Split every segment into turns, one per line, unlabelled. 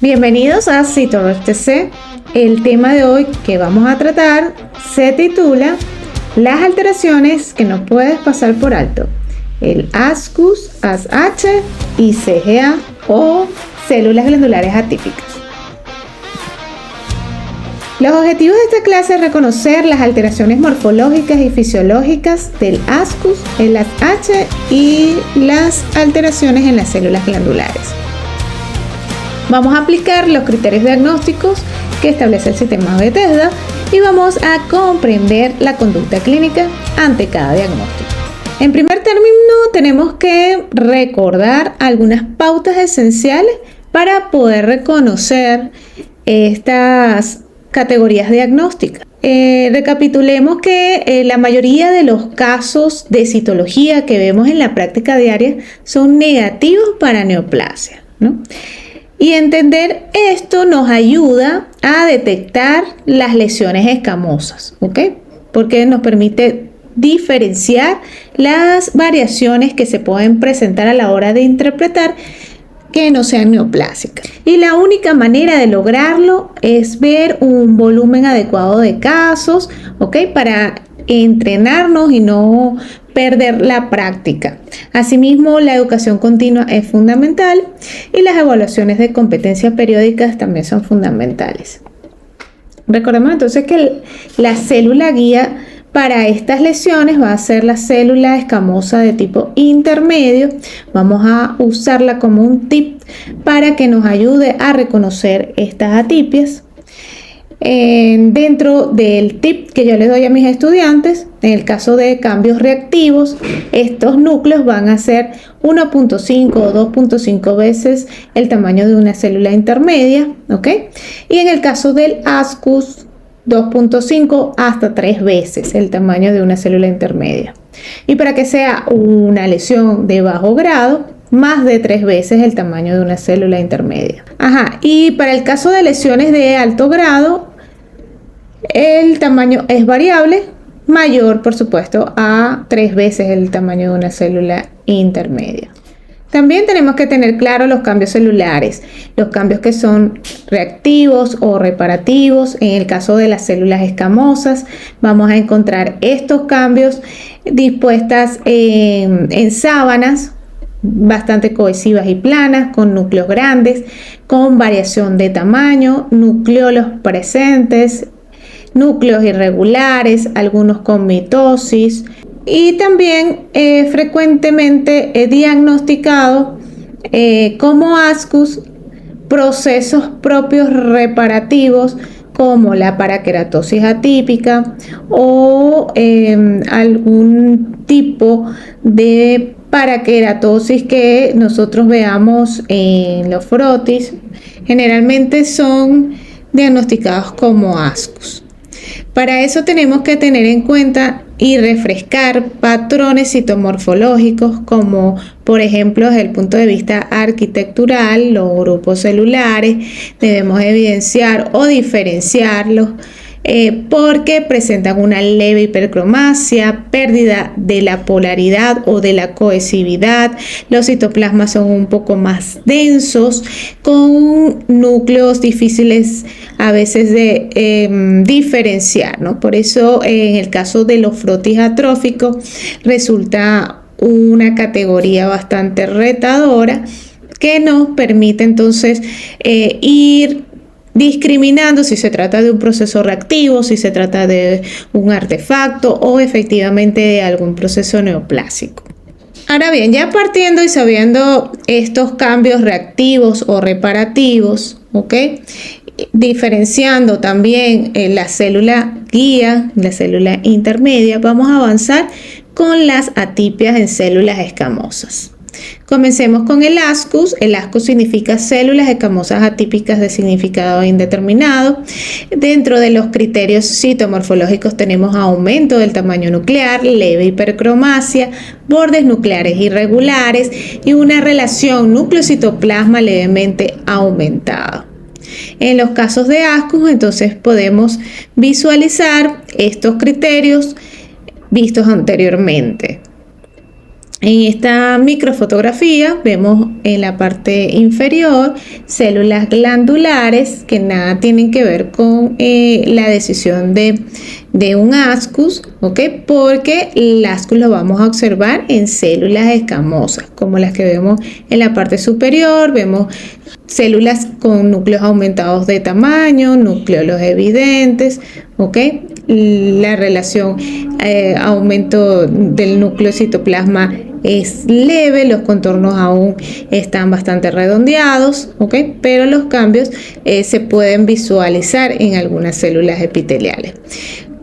Bienvenidos a CytoRefTC. El tema de hoy que vamos a tratar se titula Las alteraciones que no puedes pasar por alto, el ASCUS, ASH y CGA o células glandulares atípicas. Los objetivos de esta clase es reconocer las alteraciones morfológicas y fisiológicas del ASCUS, el ASH y las alteraciones en las células glandulares. Vamos a aplicar los criterios diagnósticos que establece el sistema Bethesda y vamos a comprender la conducta clínica ante cada diagnóstico. En primer término, tenemos que recordar algunas pautas esenciales para poder reconocer estas categorías diagnósticas. Recapitulemos que la mayoría de los casos de citología que vemos en la práctica diaria son negativos para neoplasia, ¿no? Y entender esto nos ayuda a detectar las lesiones escamosas, ¿ok? Porque nos permite diferenciar las variaciones que se pueden presentar a la hora de interpretar que no sean neoplásicas. Y la única manera de lograrlo es ver un volumen adecuado de casos, ¿ok? Para entrenarnos y no perder la práctica. Asimismo, la educación continua es fundamental y las evaluaciones de competencias periódicas también son fundamentales. Recordemos entonces que la célula guía para estas lesiones va a ser la célula escamosa de tipo intermedio. Vamos a usarla como un tip para que nos ayude a reconocer estas atipias. Dentro del tip que yo les doy a mis estudiantes, en el caso de cambios reactivos, estos núcleos van a ser 1.5 o 2.5 veces el tamaño de una célula intermedia, ¿ok? Y en el caso del ASCUS, 2.5 hasta 3 veces el tamaño de una célula intermedia. Y para que sea una lesión de bajo grado, más de 3 veces el tamaño de una célula intermedia. Y para el caso de lesiones de alto grado, el tamaño es variable, mayor por supuesto a 3 veces el tamaño de una célula intermedia. También tenemos que tener claro los cambios celulares, los cambios que son reactivos o reparativos. En el caso de las células escamosas, vamos a encontrar estos cambios dispuestas en sábanas bastante cohesivas y planas, con núcleos grandes, con variación de tamaño, nucleolos presentes, núcleos irregulares, algunos con mitosis. Y también frecuentemente he diagnosticado como ASCUS procesos propios reparativos como la paraqueratosis atípica o algún tipo de paraqueratosis que nosotros veamos en los frotis. Generalmente son diagnosticados como ASCUS. Para eso tenemos que tener en cuenta y refrescar patrones citomorfológicos como por ejemplo desde el punto de vista arquitectural, los grupos celulares debemos evidenciar o diferenciarlos porque presentan una leve hipercromasia, pérdida de la polaridad o de la cohesividad. Los citoplasmas son un poco más densos, con núcleos difíciles a veces de diferenciar, ¿no? Por eso en el caso de los frotis atróficos resulta una categoría bastante retadora que nos permite entonces ir discriminando si se trata de un proceso reactivo, si se trata de un artefacto o efectivamente de algún proceso neoplásico. Ahora bien, ya partiendo y sabiendo estos cambios reactivos o reparativos, ¿ok? Diferenciando también la célula guía, la célula intermedia, vamos a avanzar con las atipias en células escamosas. Comencemos con el ASCUS. El ASCUS significa células escamosas atípicas de significado indeterminado. Dentro de los criterios citomorfológicos tenemos aumento del tamaño nuclear, leve hipercromasia, bordes nucleares irregulares y una relación núcleo-citoplasma levemente aumentada. En los casos de ASCUS, entonces podemos visualizar estos criterios vistos anteriormente. En esta microfotografía vemos en la parte inferior células glandulares que nada tienen que ver con la decisión de un ascus, ¿ok? Porque el ascus lo vamos a observar en células escamosas, como las que vemos en la parte superior. Vemos células con núcleos aumentados de tamaño, nucleolos evidentes, ¿ok? La relación aumento del núcleo citoplasma es leve, los contornos aún están bastante redondeados, ¿ok? Pero los cambios se pueden visualizar en algunas células epiteliales.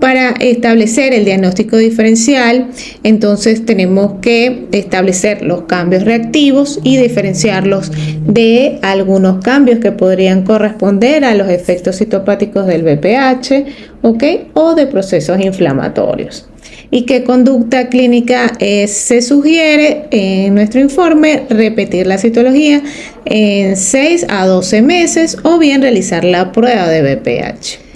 Para establecer el diagnóstico diferencial, entonces tenemos que establecer los cambios reactivos y diferenciarlos de algunos cambios que podrían corresponder a los efectos citopáticos del VPH, ¿ok? O de procesos inflamatorios. ¿Y qué conducta clínica se sugiere en nuestro informe? Repetir la citología en 6 a 12 meses o bien realizar la prueba de VPH.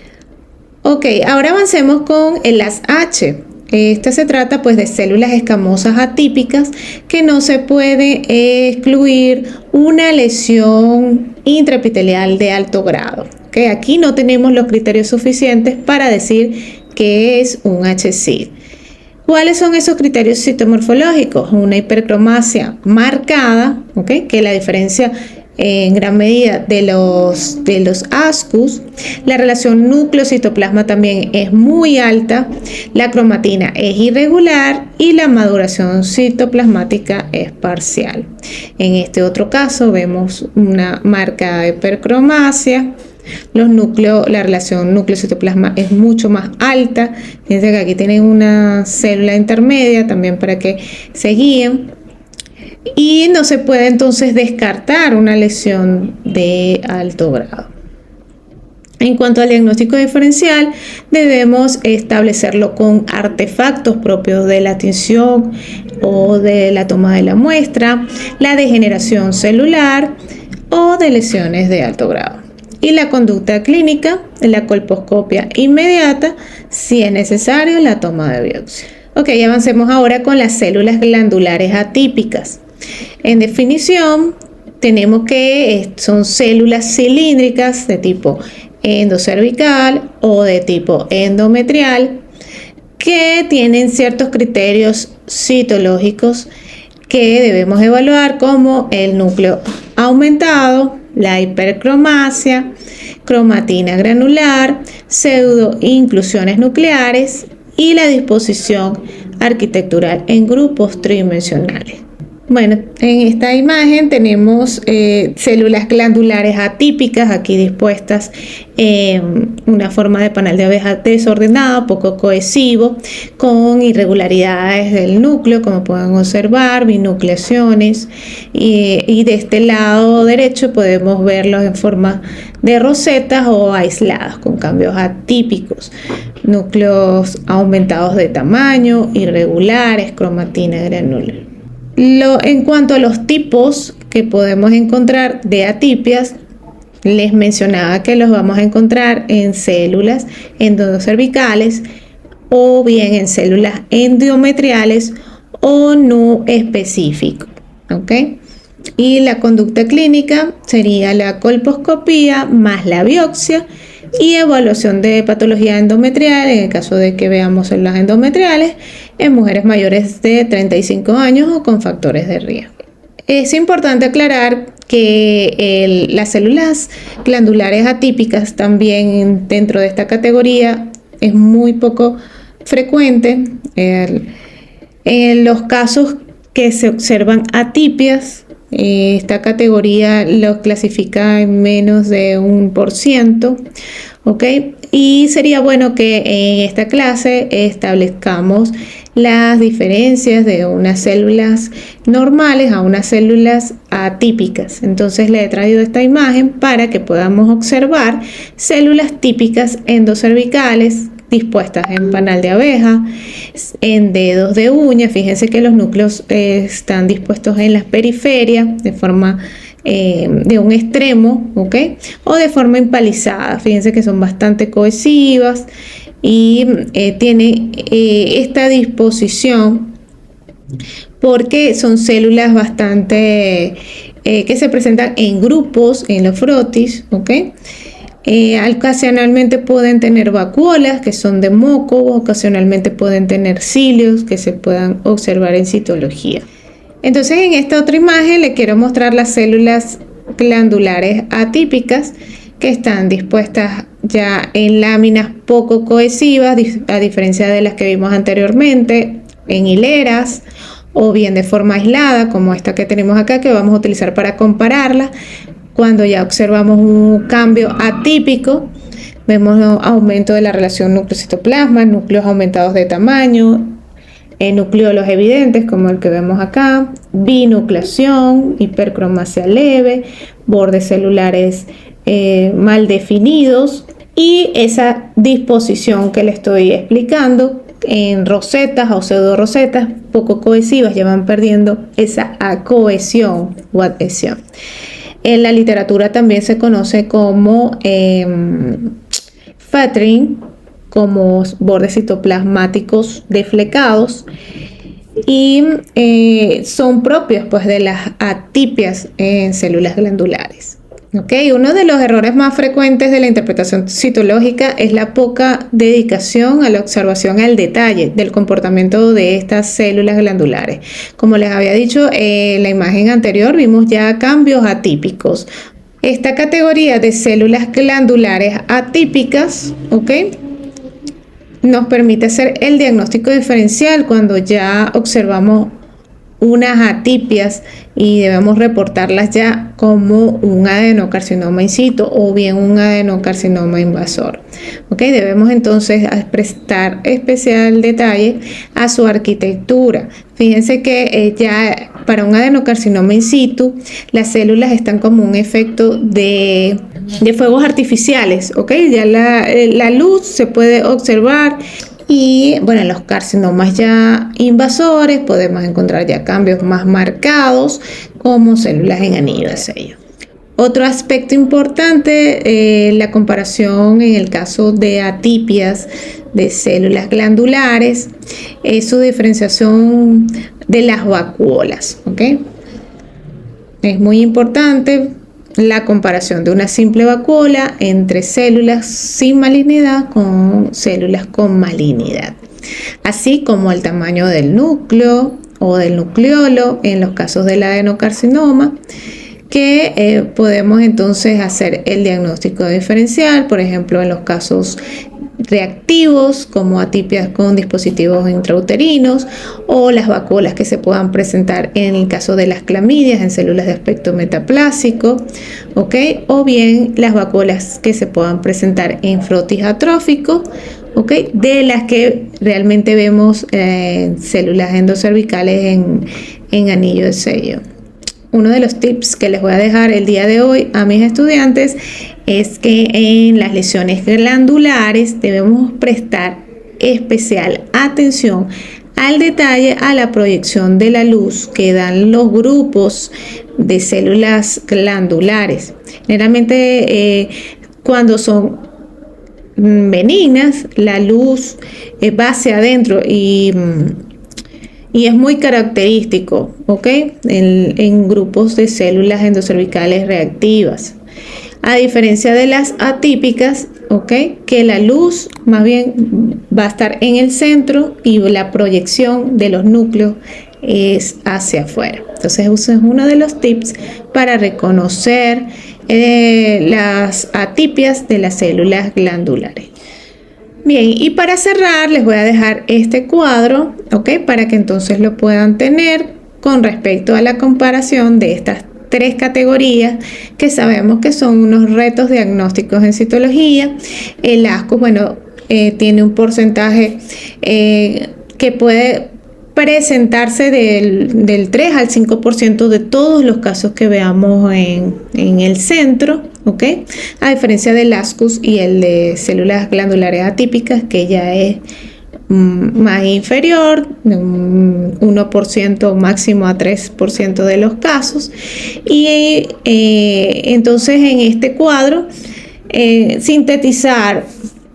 Ok, ahora avancemos con el ASH. Esta se trata pues de células escamosas atípicas que no se puede excluir una lesión intraepitelial de alto grado. Okay, aquí no tenemos los criterios suficientes para decir que es un HSIL. ¿Cuáles son esos criterios citomorfológicos? Una hipercromasia marcada, ¿okay? Que la diferencia en gran medida de los ascus. La relación núcleo-citoplasma también es muy alta, la cromatina es irregular y la maduración citoplasmática es parcial. En este otro caso vemos una marcada hipercromasia. La relación núcleo-citoplasma es mucho más alta. Fíjense que aquí tienen una célula intermedia también para que se guíen. Y no se puede entonces descartar una lesión de alto grado. En cuanto al diagnóstico diferencial, debemos establecerlo con artefactos propios de la tinción o de la toma de la muestra, la degeneración celular o de lesiones de alto grado. Y la conducta clínica, la colposcopia inmediata, si es necesario, la toma de biopsia. Ok, avancemos ahora con las células glandulares atípicas. En definición, tenemos que son células cilíndricas de tipo endocervical o de tipo endometrial que tienen ciertos criterios citológicos que debemos evaluar, como el núcleo aumentado, la hipercromasia, cromatina granular, pseudoinclusiones nucleares y la disposición arquitectural en grupos tridimensionales. Bueno, en esta imagen tenemos células glandulares atípicas aquí dispuestas en una forma de panal de abeja desordenado, poco cohesivo, con irregularidades del núcleo, como pueden observar, binucleaciones, y de este lado derecho podemos verlos en forma de rosetas o aisladas, con cambios atípicos, núcleos aumentados de tamaño, irregulares, cromatina granular. En cuanto a los tipos que podemos encontrar de atipias, les mencionaba que los vamos a encontrar en células endocervicales o bien en células endometriales o no específico, ¿ok? Y la conducta clínica sería la colposcopía más la biopsia y evaluación de patología endometrial en el caso de que veamos células endometriales en mujeres mayores de 35 años o con factores de riesgo. Es importante aclarar que las células glandulares atípicas también dentro de esta categoría es muy poco frecuente. En los casos que se observan atipias, esta categoría lo clasifica en menos de 1%, ¿ok? Y sería bueno que en esta clase establezcamos las diferencias de unas células normales a unas células atípicas. Entonces le he traído esta imagen para que podamos observar células típicas endocervicales dispuestas en panal de abeja, en dedos de uña. Fíjense que los núcleos están dispuestos en las periferias de forma de un extremo, ¿ok? O de forma empalizada. Fíjense que son bastante cohesivas y tiene esta disposición porque son células bastante que se presentan en grupos en los frotis, ¿ok? Ocasionalmente pueden tener vacuolas que son de moco, ocasionalmente pueden tener cilios que se puedan observar en citología. Entonces en esta otra imagen le quiero mostrar las células glandulares atípicas que están dispuestas ya en láminas poco cohesivas, a diferencia de las que vimos anteriormente, en hileras o bien de forma aislada, como esta que tenemos acá, que vamos a utilizar para compararla. Cuando ya observamos un cambio atípico, vemos un aumento de la relación núcleo-citoplasma, núcleos aumentados de tamaño, nucleolos evidentes como el que vemos acá, binucleación, hipercromasia leve, bordes celulares mal definidos y esa disposición que le estoy explicando en rosetas o pseudo rosetas poco cohesivas, ya van perdiendo esa cohesión o adhesión. En la literatura también se conoce como feathering, como bordes citoplasmáticos deflecados, y son propios pues de las atipias en células glandulares. Okay. Uno de los errores más frecuentes de la interpretación citológica es la poca dedicación a la observación al detalle del comportamiento de estas células glandulares. Como les había dicho en la imagen anterior, vimos ya cambios atípicos. Esta categoría de células glandulares atípicas, ¿okay?, nos permite hacer el diagnóstico diferencial cuando ya observamos unas atipias y debemos reportarlas ya como un adenocarcinoma in situ o bien un adenocarcinoma invasor. ¿Okay? Debemos entonces prestar especial detalle a su arquitectura. Fíjense que ya para un adenocarcinoma in situ las células están como un efecto de fuegos artificiales, ¿ok? Ya la luz se puede observar. Y bueno, en los carcinomas ya invasores podemos encontrar ya cambios más marcados como células en anillo de sello. Otro aspecto importante, la comparación en el caso de atipias de células glandulares, es su diferenciación de las vacuolas, ¿ok? Es muy importante la comparación de una simple vacuola entre células sin malignidad con células con malignidad, así como el tamaño del núcleo o del nucleolo en los casos del adenocarcinoma, que podemos entonces hacer el diagnóstico diferencial, por ejemplo, en los casos reactivos como atipias con dispositivos intrauterinos o las vacuolas que se puedan presentar en el caso de las clamidias en células de aspecto metaplásico, ¿okay? O bien las vacuolas que se puedan presentar en frotis atróficos, ¿okay? De las que realmente vemos células endocervicales en anillo de sello. Uno de los tips que les voy a dejar el día de hoy a mis estudiantes es que en las lesiones glandulares debemos prestar especial atención al detalle, a la proyección de la luz que dan los grupos de células glandulares. Generalmente cuando son benignas, la luz va hacia adentro y es muy característico, ¿ok? En grupos de células endocervicales reactivas. A diferencia de las atípicas, ¿ok?, que la luz más bien va a estar en el centro y la proyección de los núcleos es hacia afuera. Entonces, ese es uno de los tips para reconocer las atipias de las células glandulares. Bien, y para cerrar les voy a dejar este cuadro, ¿ok?, para que entonces lo puedan tener con respecto a la comparación de estas tres categorías que sabemos que son unos retos diagnósticos en citología. El ASCUS, bueno, tiene un porcentaje que puede presentarse del 3 al 5% de todos los casos que veamos en el centro, ¿ok? A diferencia del ASCUS y el de células glandulares atípicas, que ya es más inferior, un 1% máximo a 3% de los casos. Y entonces en este cuadro sintetizar,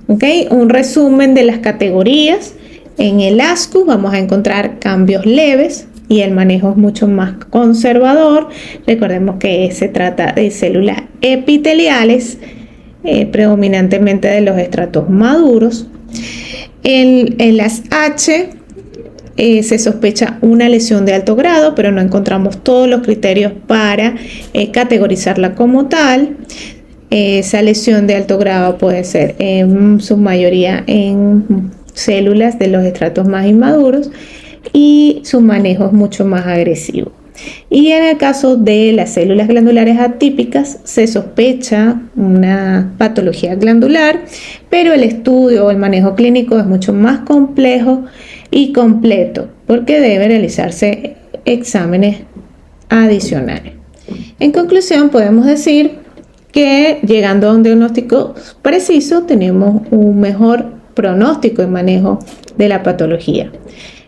¿okay?, un resumen de las categorías. En el ASCUS vamos a encontrar cambios leves, y el manejo es mucho más conservador. Recordemos que se trata de células epiteliales, predominantemente de los estratos maduros. En las H se sospecha una lesión de alto grado, pero no encontramos todos los criterios para categorizarla como tal. Esa lesión de alto grado puede ser en su mayoría en células de los estratos más inmaduros y su manejo es mucho más agresivo. Y en el caso de las células glandulares atípicas se sospecha una patología glandular, pero el estudio o el manejo clínico es mucho más complejo y completo porque debe realizarse exámenes adicionales. En conclusión, podemos decir que llegando a un diagnóstico preciso tenemos un mejor pronóstico y manejo de la patología.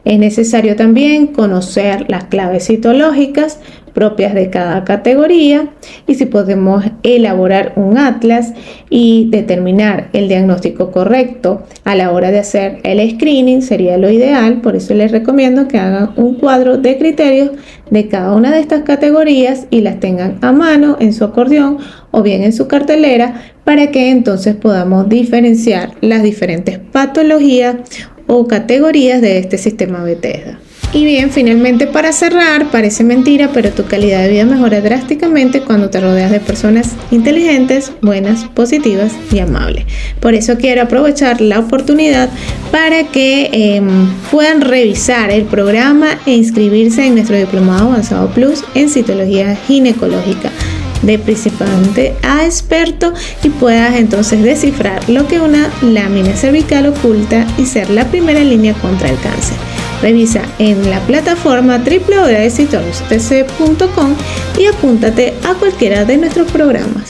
Es necesario también conocer las claves citológicas propias de cada categoría y si podemos elaborar un atlas y determinar el diagnóstico correcto a la hora de hacer el screening sería lo ideal. Por eso les recomiendo que hagan un cuadro de criterios de cada una de estas categorías y las tengan a mano en su acordeón o bien en su cartelera para que entonces podamos diferenciar las diferentes patologías o categorías de este sistema Bethesda. Y bien, finalmente para cerrar, parece mentira, pero tu calidad de vida mejora drásticamente cuando te rodeas de personas inteligentes, buenas, positivas y amables. Por eso quiero aprovechar la oportunidad para que puedan revisar el programa e inscribirse en nuestro Diplomado Avanzado Plus en Citología Ginecológica de principiante a experto y puedas entonces descifrar lo que es una lámina cervical oculta y ser la primera línea contra el cáncer. Revisa en la plataforma www.citologtc.com y apúntate a cualquiera de nuestros programas.